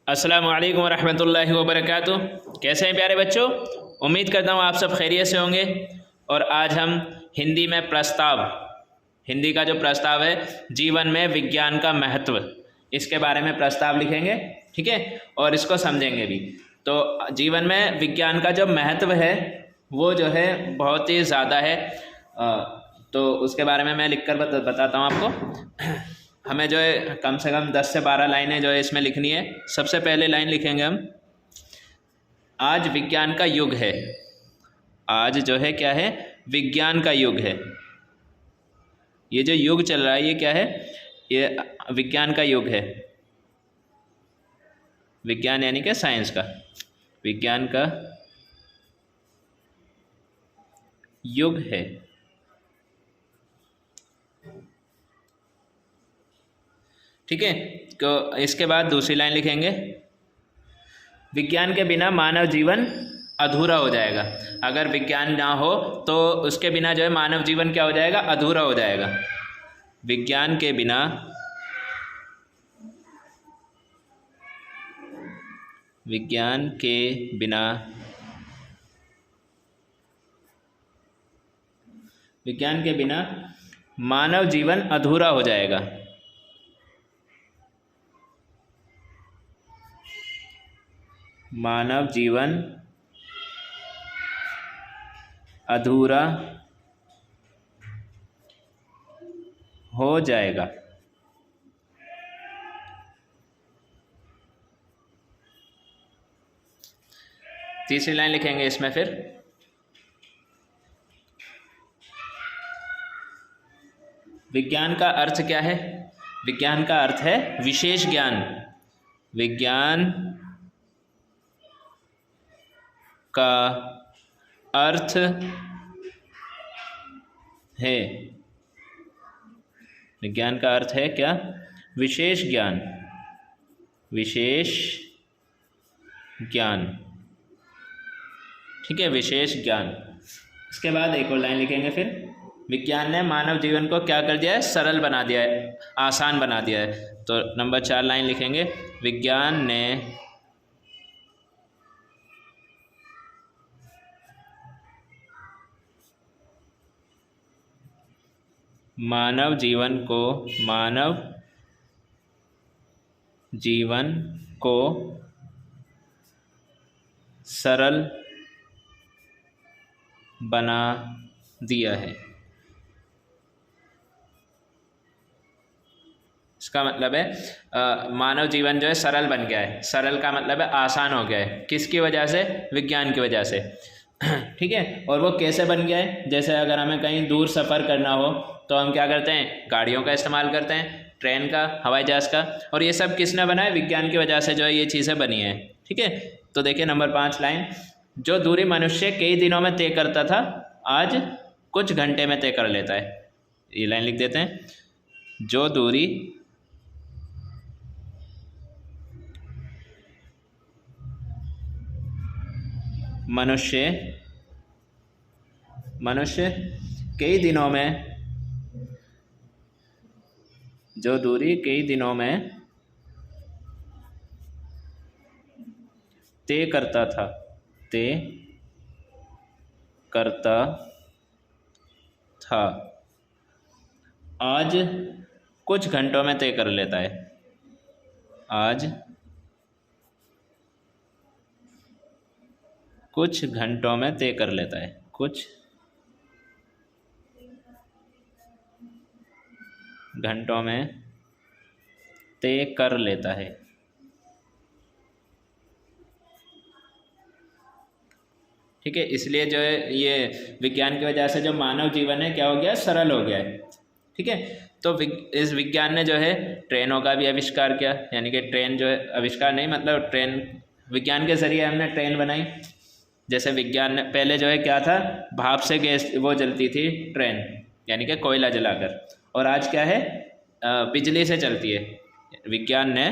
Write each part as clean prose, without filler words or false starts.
अस्सलामु अलैकुम वरहमतुल्लाहि वबरकातुह। कैसे हैं प्यारे बच्चों? उम्मीद करता हूँ आप सब खैरियत से होंगे। और आज हम हिंदी में प्रस्ताव, हिंदी का जो प्रस्ताव है जीवन में विज्ञान का महत्व, इसके बारे में प्रस्ताव लिखेंगे। ठीक है, और इसको समझेंगे भी। तो जीवन में विज्ञान का जो महत्व है वो जो है बहुत ही ज़्यादा है। तो उसके बारे में मैं लिखकर बताता हूँ आपको। हमें जो है कम से कम 10 से 12 लाइनें जो है इसमें लिखनी है। सबसे पहले लाइन लिखेंगे हम, आज विज्ञान का युग है। आज जो है क्या है? विज्ञान का युग है। ये जो युग चल रहा है ये क्या है? ये विज्ञान का युग है। विज्ञान यानी कि साइंस का, विज्ञान का युग है। ठीक है, तो इसके बाद दूसरी लाइन लिखेंगे, विज्ञान के बिना मानव जीवन अधूरा हो जाएगा। अगर विज्ञान ना हो तो उसके बिना जो है मानव जीवन क्या हो जाएगा? अधूरा हो जाएगा। विज्ञान के बिना मानव जीवन अधूरा हो जाएगा। मानव जीवन अधूरा हो जाएगा। तीसरी लाइन लिखेंगे इसमें फिर, विज्ञान का अर्थ क्या है? विज्ञान का अर्थ है विशेष ज्ञान। विज्ञान का अर्थ है, विज्ञान का अर्थ है क्या? विशेष ज्ञान। विशेष ज्ञान, ठीक है, विशेष ज्ञान। इसके बाद एक और लाइन लिखेंगे फिर, विज्ञान ने मानव जीवन को क्या कर दिया है? सरल बना दिया है, आसान बना दिया है। तो नंबर 4 लाइन लिखेंगे, विज्ञान ने मानव जीवन को सरल बना दिया है। इसका मतलब है मानव जीवन जो है सरल बन गया है। सरल का मतलब है आसान हो गया है। किसकी वजह से? विज्ञान की वजह से। ठीक है, और वो कैसे बन गया है? जैसे अगर हमें कहीं दूर सफ़र करना हो तो हम क्या करते हैं? गाड़ियों का इस्तेमाल करते हैं, ट्रेन का, हवाई जहाज़ का। और ये सब किसने बनाया? विज्ञान की वजह से जो है ये चीज़ें बनी हैं। ठीक है, तो देखिए नंबर 5 लाइन, जो दूरी मनुष्य कई दिनों में तय करता था आज कुछ घंटे में तय कर लेता है। ये लाइन लिख देते हैं, जो दूरी मनुष्य कई दिनों में, जो दूरी कई दिनों में तय करता था आज कुछ घंटों में तय कर लेता है। आज कुछ घंटों में तय कर लेता है। कुछ घंटों में तय कर लेता है। ठीक है, इसलिए जो है ये विज्ञान की वजह से जो मानव जीवन है क्या हो गया? सरल हो गया है। ठीक है, तो इस विज्ञान ने जो है ट्रेनों का भी आविष्कार किया। यानी कि ट्रेन जो है, आविष्कार नहीं मतलब ट्रेन, विज्ञान के ज़रिए हमने ट्रेन बनाई। जैसे विज्ञान ने पहले जो है क्या था? भाप से गैस वो जलती थी ट्रेन, यानी कि कोयला जलाकर। और आज क्या है? बिजली से चलती है। विज्ञान ने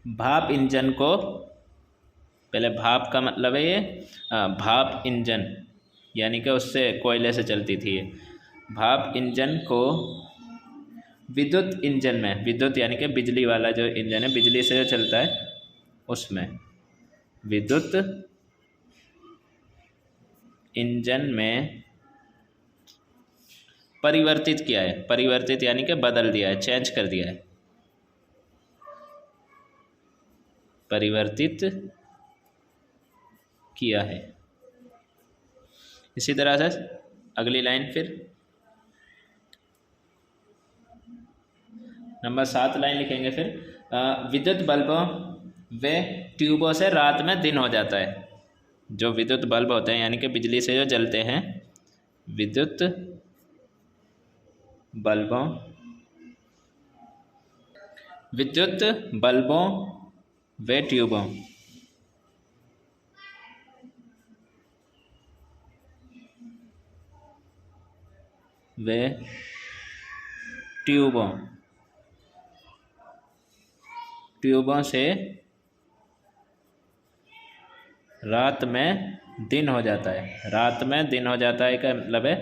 भाप इंजन को, पहले भाप का मतलब है ये भाप इंजन, यानी कि उससे कोयले से चलती थी ये। भाप इंजन को विद्युत इंजन में, विद्युत यानी कि बिजली वाला जो इंजन है, बिजली से जो चलता है उसमें, विद्युत इंजन में परिवर्तित किया है। परिवर्तित यानी कि बदल दिया है, चेंज कर दिया है, परिवर्तित किया है। इसी तरह से अगली लाइन फिर नंबर 7 लाइन लिखेंगे फिर, विद्युत बल्बों व ट्यूबों से रात में दिन हो जाता है। जो विद्युत बल्ब होते हैं यानी कि बिजली से जो जलते हैं, विद्युत बल्बों, विद्युत बल्बों व ट्यूबों, व ट्यूबों, ट्यूबों से रात में दिन हो जाता है। रात में दिन हो जाता है का मतलब है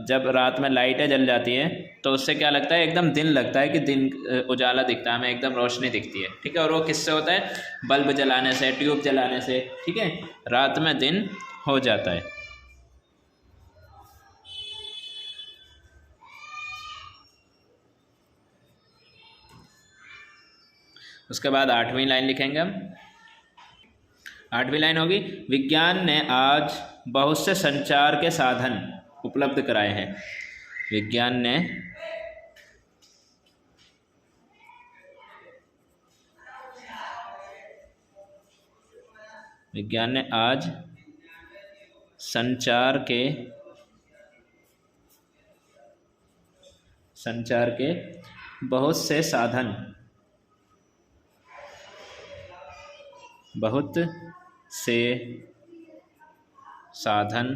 जब रात में लाइटें जल जाती हैं तो उससे क्या लगता है, एकदम दिन लगता है कि दिन उजाला दिखता है हमें, एकदम रोशनी दिखती है। ठीक है, और वो किससे होता है, बल्ब जलाने से, ट्यूब जलाने से। ठीक है, रात में दिन हो जाता है। उसके बाद 8वीं लाइन लिखेंगे हम। 8वीं लाइन होगी, विज्ञान ने आज बहुत से संचार के साधन उपलब्ध कराए हैं। विज्ञान ने आज संचार के बहुत से साधन, बहुत से साधन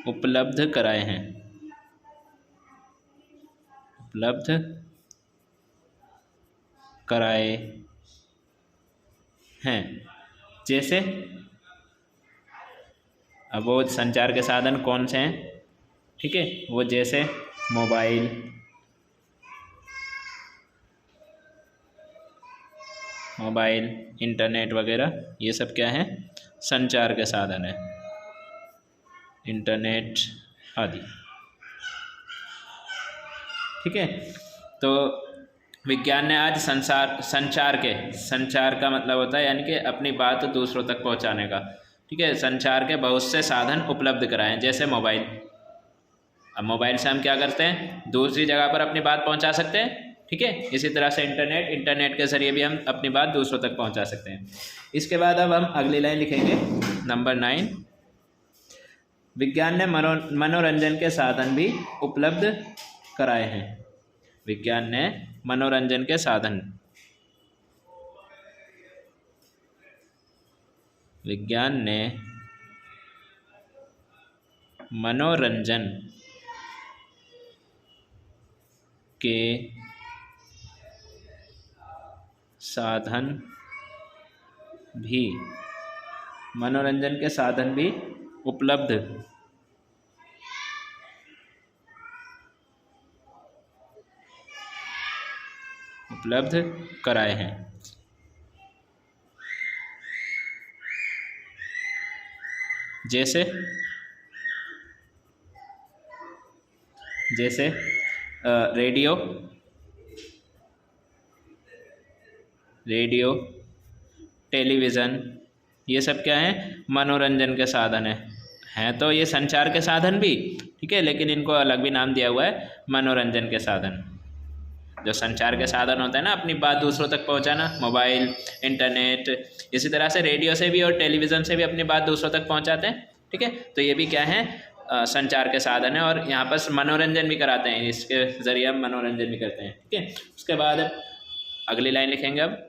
उपलब्ध कराए हैं, उपलब्ध कराए हैं। जैसे, अब वो संचार के साधन कौन से हैं, ठीक है, वो जैसे मोबाइल, इंटरनेट वगैरह, ये सब क्या है, संचार के साधन है, इंटरनेट आदि। ठीक है, तो विज्ञान ने आज संचार का मतलब होता है यानी कि अपनी बात दूसरों तक पहुंचाने का। ठीक है, संचार के बहुत से साधन उपलब्ध कराए, जैसे मोबाइल। अब मोबाइल से हम क्या करते हैं, दूसरी जगह पर अपनी बात पहुंचा सकते हैं। ठीक है, इसी तरह से इंटरनेट के ज़रिए भी हम अपनी बात दूसरों तक पहुंचा सकते हैं। इसके बाद अब हम अगली लाइन लिखेंगे, नंबर 9, विज्ञान ने मनोरंजन के साधन भी उपलब्ध कराए हैं। विज्ञान ने मनोरंजन के साधन, विज्ञान ने मनोरंजन के साधन भी, मनोरंजन के साधन भी उपलब्ध कराए हैं। जैसे रेडियो, टेलीविज़न, ये सब क्या है, मनोरंजन के साधन हैं तो ये संचार के साधन भी, ठीक है, लेकिन इनको अलग भी नाम दिया हुआ है, मनोरंजन के साधन। जो संचार के साधन होते हैं ना, अपनी बात दूसरों तक पहुंचाना, मोबाइल, इंटरनेट, इसी तरह से रेडियो से भी और टेलीविज़न से भी अपनी बात दूसरों तक पहुंचाते हैं। ठीक है, तो ये भी क्या है, संचार के साधन है, और यहाँ पर मनोरंजन भी कराते हैं, इसके ज़रिए हम मनोरंजन भी करते हैं। ठीक है, उसके बाद अगली लाइन लिखेंगे अब,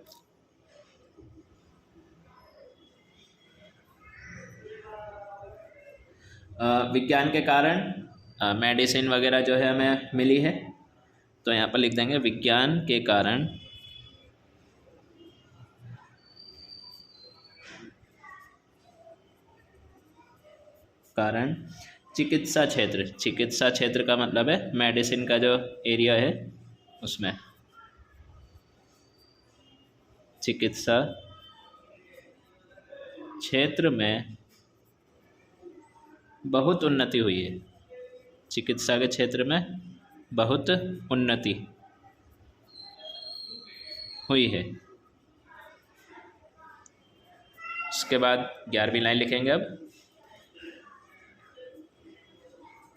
विज्ञान के कारण मेडिसिन वगैरह जो है हमें मिली है, तो यहाँ पर लिख देंगे, विज्ञान के कारण चिकित्सा क्षेत्र, चिकित्सा क्षेत्र का मतलब है मेडिसिन का जो एरिया है उसमें चिकित्सा क्षेत्र में बहुत उन्नति हुई है। चिकित्सा के क्षेत्र में बहुत उन्नति हुई है। उसके बाद 11वीं लाइन लिखेंगे। अब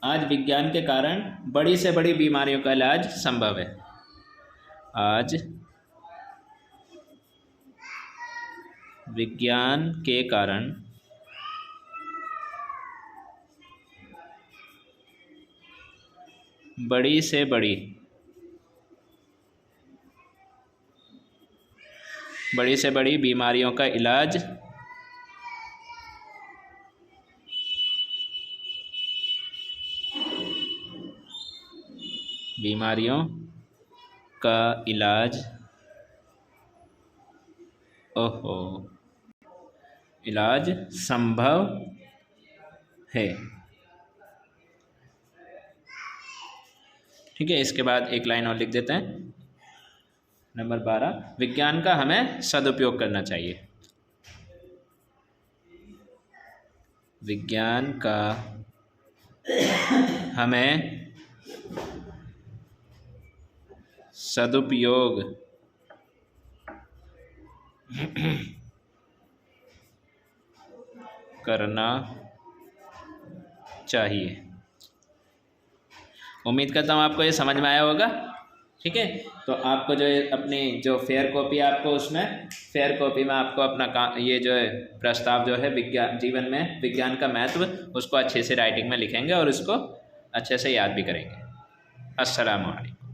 आज विज्ञान के कारण बड़ी से बड़ी बीमारियों का इलाज संभव है। आज विज्ञान के कारण बड़ी से बड़ी बीमारियों का इलाज इलाज संभव है। ठीक है, इसके बाद एक लाइन और लिख देते हैं। नंबर 12, विज्ञान का हमें सदुपयोग करना चाहिए। विज्ञान का हमें सदुपयोग करना चाहिए। उम्मीद करता हूँ आपको ये समझ में आया होगा। ठीक है, तो आपको जो है अपनी जो फेयर कॉपी आपको उसमें फेयर कॉपी में आपको अपना ये जो है प्रस्ताव जो है विज्ञान जीवन में विज्ञान का महत्व उसको अच्छे से राइटिंग में लिखेंगे और उसको अच्छे से याद भी करेंगे। अस्सलाम वालेकुम।